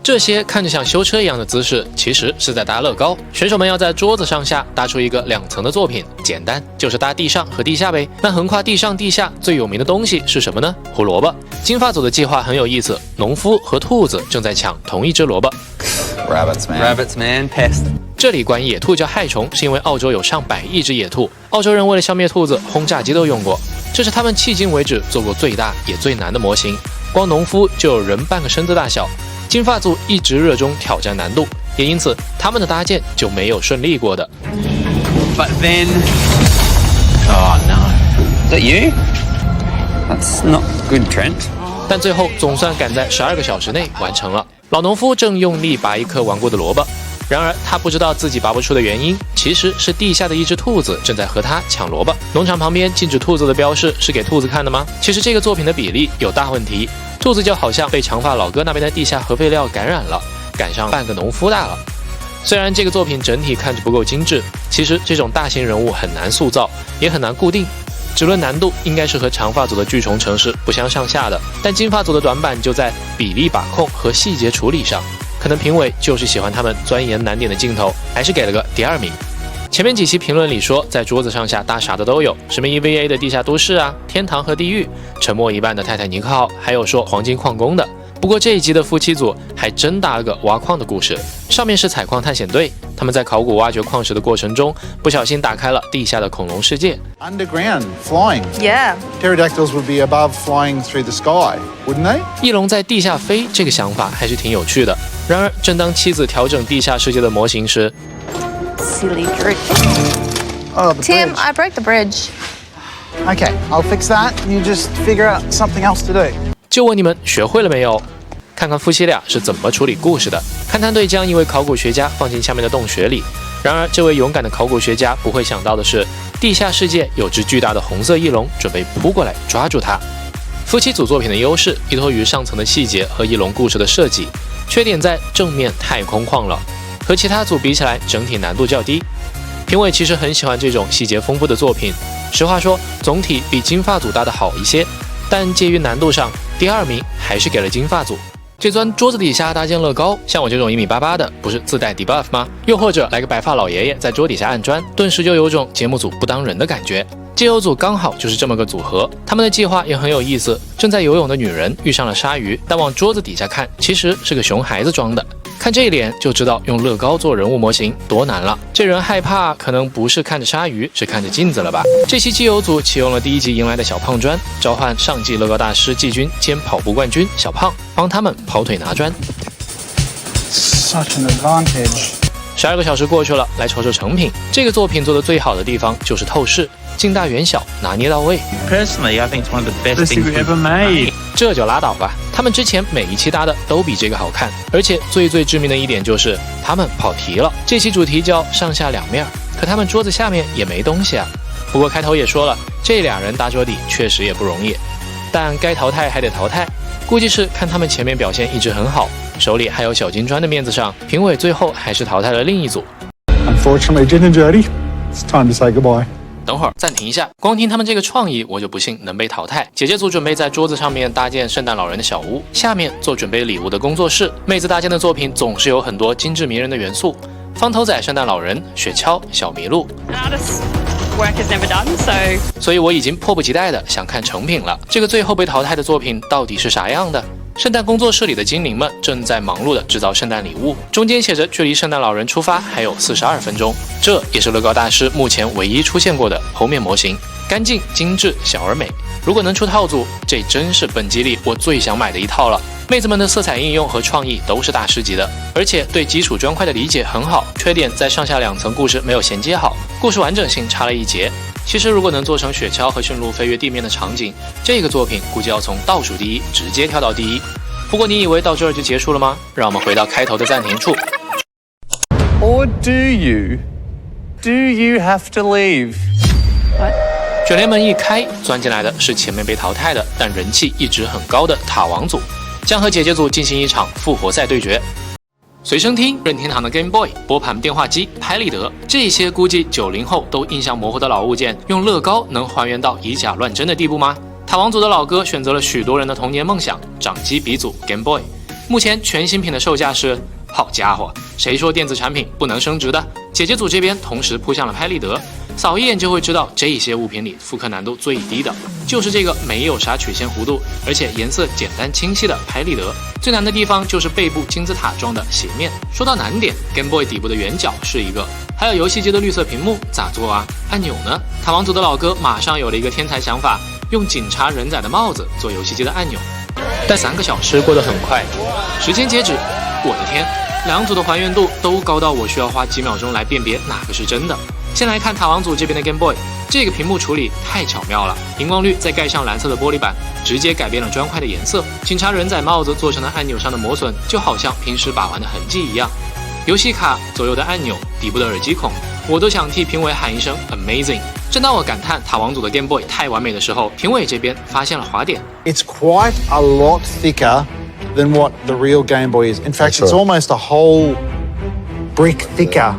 这些看着像修车一样的姿势，其实是在搭乐高。选手们要在桌子上下搭出一个2层的作品，简单就是搭地上和地下呗。那横跨地上地下最有名的东西是什么呢？胡萝卜。金发组的计划很有意思，农夫和兔子正在抢同一只萝卜。Rabbits, man, pest. 这里管野兔叫害虫，是因为澳洲有上百亿只野兔，澳洲人为了消灭兔子，轰炸机都用过。这是他们迄今为止做过最大也最难的模型，光农夫就有人半个身子大小。金发组一直热衷挑战难度，也因此他们的搭建就没有顺利过的。But then... Oh, no. Is that you? That's not good, Trent. 但最后总算赶在12个小时内完成了。老农夫正用力拔一颗顽固的萝卜，然而他不知道自己拔不出的原因，其实是地下的一只兔子正在和他抢萝卜。农场旁边禁止兔子的标示是给兔子看的吗？其实这个作品的比例有大问题，兔子就好像被长发老哥那边的地下核废料感染了，赶上半个农夫大了。虽然这个作品整体看着不够精致，其实这种大型人物很难塑造，也很难固定。只论难度，应该是和长发组的巨虫城市不相上下的，但金发组的短板就在比例把控和细节处理上，可能评委就是喜欢他们钻研难点的镜头，还是给了个第2名。前面几期评论里说，在桌子上下搭啥的都有，什么 EVA 的地下都市啊，天堂和地狱，沉没一半的泰坦尼克号，还有说黄金矿工的。不过这一集的夫妻组还真搭了个挖矿的故事，上面是采矿探险队，他们在考古挖掘矿石的过程中，不小心打开了地下的恐龙世界。Underground, flying. Yeah. Pterodactyls would be above flying through the sky, wouldn't they? 翼龙在地下飞，这个想法还是挺有趣的。然而，正当妻子调整地下世界的模型时 Silly Drew. Oh, the Tim, bridge. I broke the bridge. Okay, I'll fix that. You just figure out something else to do. 就问你们学会了没有？看看夫妻俩是怎么处理故事的。勘探队将一位考古学家放进下面的洞穴里，然而这位勇敢的考古学家不会想到的是，地下世界有只巨大的红色翼龙准备扑过来抓住他。夫妻组作品的优势依托于上层的细节和翼龙故事的设计，缺点在正面太空旷了，和其他组比起来整体难度较低。评委其实很喜欢这种细节丰富的作品，实话说总体比金发组搭的好一些，但介于难度上，第2名还是给了金发组。这钻桌子底下搭建乐高，像我这种1.88米的，不是自带 debuff 吗？又或者来个白发老爷爷在桌底下按砖，顿时就有种节目组不当人的感觉。街友组刚好就是这么个组合，他们的计划也很有意思。正在游泳的女人遇上了鲨鱼，但往桌子底下看，其实是个熊孩子装的。看这一脸就知道用乐高做人物模型多难了。这人害怕可能不是看着鲨鱼，是看着镜子了吧？这期基友组启用了第1集迎来的小胖砖，召唤上季乐高大师季军兼跑步冠军小胖，帮他们跑腿拿砖。Such an advantage. 12个小时过去了，来瞅瞅成品。这个作品做的最好的地方就是透视，近大远小，拿捏到位。Personally, I think it's one of the best things we've ever made. 这就拉倒吧，他们之前每一期搭的都比这个好看，而且最致命的一点就是他们跑题了。这期主题叫上下两面，可他们桌子下面也没东西啊。不过开头也说了，这俩人搭桌底确实也不容易，但该淘汰还得淘汰。估计是看他们前面表现一直很好，手里还有小金砖的面子上，评委最后还是淘汰了另一组。Unfortunately, Jen and Jody, it's time to say goodbye. 等会儿暂停一下，光听他们这个创意，我就不信能被淘汰。姐姐组准备在桌子上面搭建圣诞老人的小屋，下面做准备礼物的工作室。妹子搭建的作品总是有很多精致迷人的元素，方头仔圣诞老人、雪橇、小麋鹿。Work is never done, so 所以我已经迫不及待的想看成品了。这个最后被淘汰的作品到底是啥样的？圣诞工作室里的精灵们正在忙碌的制造圣诞礼物，中间写着距离圣诞老人出发还有42分钟。这也是乐高大师目前唯一出现过的剖面模型，干净精致小而美。如果能出套组，这真是本集里我最想买的一套了。妹子们的色彩应用和创意都是大师级的，而且对基础砖块的理解很好。缺点在上下2层故事没有衔接好，故事完整性差了一截。其实如果能做成雪橇和驯鹿飞越地面的场景，这个作品估计要从倒数第一直接跳到第一。不过你以为到这儿就结束了吗？让我们回到开头的暂停处。 Or do you? Do you have to leave? 卷帘门一开，钻进来的是前面被淘汰的但人气一直很高的塔王组，将和姐姐组进行一场复活赛对决。随身听、任天堂的 Game Boy、波盘电话机、拍立得，这些估计90后都印象模糊的老物件，用乐高能还原到以假乱真的地步吗？塔王组的老哥选择了许多人的童年梦想，掌机鼻祖 Game Boy。目前全新品的售价是，好家伙，谁说电子产品不能升值的？姐姐组这边同时扑向了拍立得，扫一眼就会知道这些物品里复刻难度最低的就是这个没有啥曲线弧度，而且颜色简单清晰的拍立得。最难的地方就是背部金字塔状的斜面。说到难点 ，Game Boy 底部的圆角是一个，还有游戏机的绿色屏幕咋做啊？按钮呢？塔王组的老哥马上有了一个天才想法，用警察人仔的帽子做游戏机的按钮。但3个小时过得很快，时间截止，我的天，2组的还原度都高到我需要花几秒钟来辨别哪个是真的。先来看塔王组这边的 Game Boy， 这个屏幕处理太巧妙了，荧光绿再盖上蓝色的玻璃板，直接改变了砖块的颜色。警察人仔帽子做成了按钮上的磨损，就好像平时把玩的痕迹一样。游戏卡、左右的按钮、底部的耳机孔，我都想替评委喊一声 Amazing。正当我感叹塔王组的 Game Boy 太完美的时候，评委这边发现了滑点。It's quite a lot thicker than what the real Game Boy is. In fact, it's almost a whole brick thicker.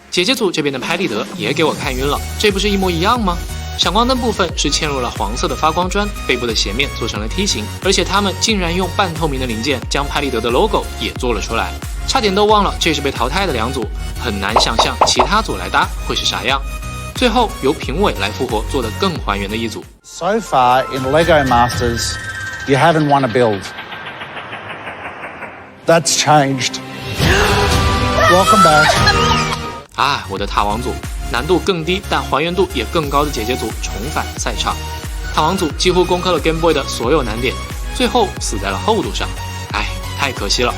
姐姐组这边的拍立得也给我看晕了，这不是一模一样吗？闪光灯部分是嵌入了黄色的发光砖，背部的斜面做成了梯形，而且他们竟然用半透明的零件将拍立得的 logo 也做了出来，差点都忘了这是被淘汰的2组，很难想象其他组来搭会是啥样。最后由评委来复活做得更还原的一组。So far in LEGO Masters, you haven't won a build. That's changed. Welcome back. 啊，我的塔王组，难度更低但还原度也更高的姐姐组重返赛场。塔王组几乎攻克了 Game Boy 的所有难点，最后死在了厚度上，哎，太可惜了。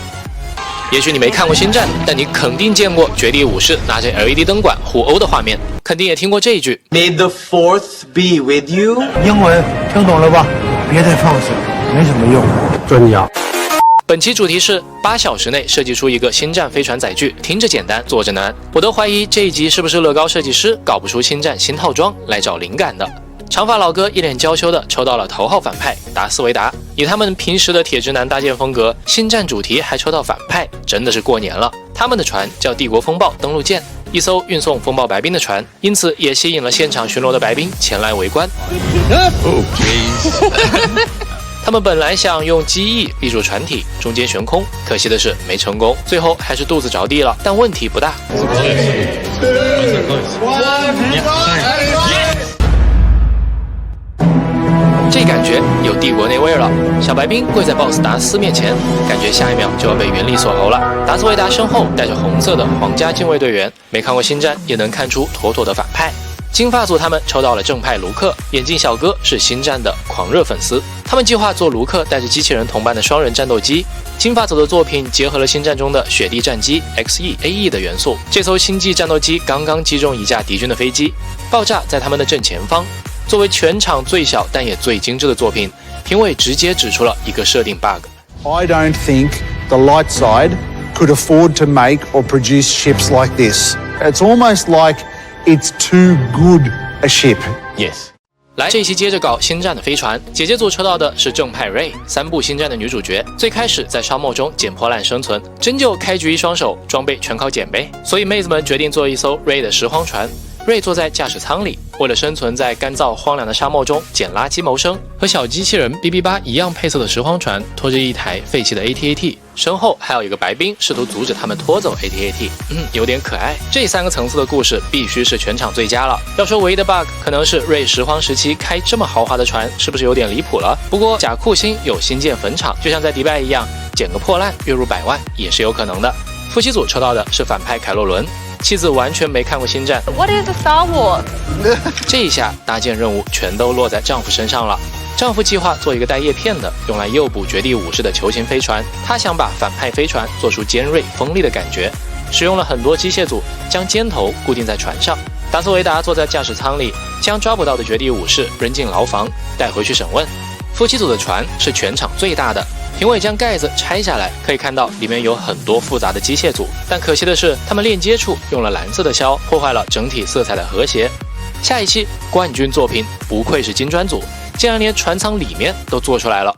也许你没看过星战，但你肯定见过绝地武士拿着 LED 灯管互殴的画面，肯定也听过这一句 May the fourth be with you。英文听懂了吧？别再放肆，没什么用。真假？本期主题是8小时内设计出一个星战飞船载具，听着简单，做着难。我都怀疑这一集是不是乐高设计师搞不出星战新套装来找灵感的。长发老哥一脸娇羞的抽到了头号反派达斯维达，以他们平时的铁直男搭建风格，星战主题还抽到反派，真的是过年了。他们的船叫帝国风暴登陆舰，一艘运送风暴白兵的船，因此也吸引了现场巡逻的白兵前来围观。他们本来想用机翼立住船体，中间悬空，可惜的是没成功，最后还是肚子着地了，但问题不大。这感觉有帝国那味儿了。小白兵跪在 BOSS 达斯面前，感觉下一秒就要被原力锁喉了。达斯维达身后带着红色的皇家禁卫队员，没看过星战也能看出妥妥的反派。金发组他们抽到了正派卢克，眼镜小哥是星战的狂热粉丝，他们计划做卢克带着机器人同伴的双人战斗机。金发组的作品结合了星战中的雪地战机 XE、AE 的元素，这艘星际战斗机刚刚击中一架敌军的飞机，爆炸在他们的正前方。作为全场最小但也最精致的作品，评委直接指出了一个设定 bug。 I don't think the light side could afford to make or produce ships like this. It's almost like it's too good a ship. Yes。来，这一期接着搞星战的飞船，姐姐组抽到的是正派瑞，3部星战的女主角，最开始在沙漠中捡破烂生存，真就开局一双手，装备全靠捡呗。所以妹子们决定做一艘瑞的拾荒船。瑞坐在驾驶舱里，为了生存在干燥荒凉的沙漠中捡垃圾谋生。和小机器人 BB8 一样配色的拾荒船拖着一台废弃的 AT-AT， 身后还有一个白兵试图阻止他们拖走 AT-AT， 有点可爱。这3个层次的故事必须是全场最佳了。要说唯一的 bug， 可能是瑞拾荒时期开这么豪华的船是不是有点离谱了？不过假库星有新建坟场，就像在迪拜一样，捡个破烂月入100万也是有可能的。夫妻组抽到的是反派凯洛伦。妻子完全没看过星战 What is a Star Wars？ 这一下搭建任务全都落在丈夫身上了。丈夫计划做一个带叶片的，用来诱捕绝地武士的球形飞船。他想把反派飞船做出尖锐锋利的感觉，使用了很多机械组将尖头固定在船上。达斯维达坐在驾驶舱里，将抓捕到的绝地武士扔进牢房，带回去审问。夫妻组的船是全场最大的。评委将盖子拆下来，可以看到里面有很多复杂的机械组，但可惜的是，他们链接处用了蓝色的销，破坏了整体色彩的和谐。下一期冠军作品不愧是金砖组，竟然连船舱里面都做出来了。